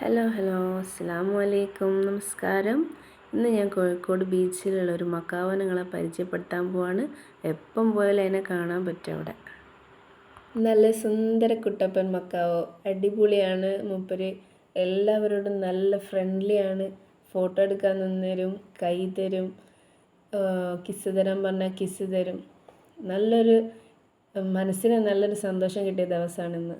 Hello അസ്സലാമു അലൈക്കും നമസ്കാരം. ഇന്ന് ഞാൻ കോഴിക്കോട് ബീച്ചിലുള്ള ഒരു മക്കാവ് നിങ്ങളെ പരിചയപ്പെടുത്താൻ പോവാണ്. എപ്പം പോയാലും അതിനെ കാണാൻ പറ്റും അവിടെ. നല്ല സുന്ദര കുട്ടപ്പൻ മക്കാവോ, അടിപൊളിയാണ് മൂപ്പര്. എല്ലാവരോടും നല്ല ഫ്രണ്ട്ലിയാണ്. ഫോട്ടോ എടുക്കാൻ നിന്നരും, കൈ തരും, കിസ് തരാൻ പറഞ്ഞാൽ കിസ് തരും. മനസ്സിന് നല്ലൊരു സന്തോഷം കിട്ടിയ ദിവസമാണ് ഇന്ന്.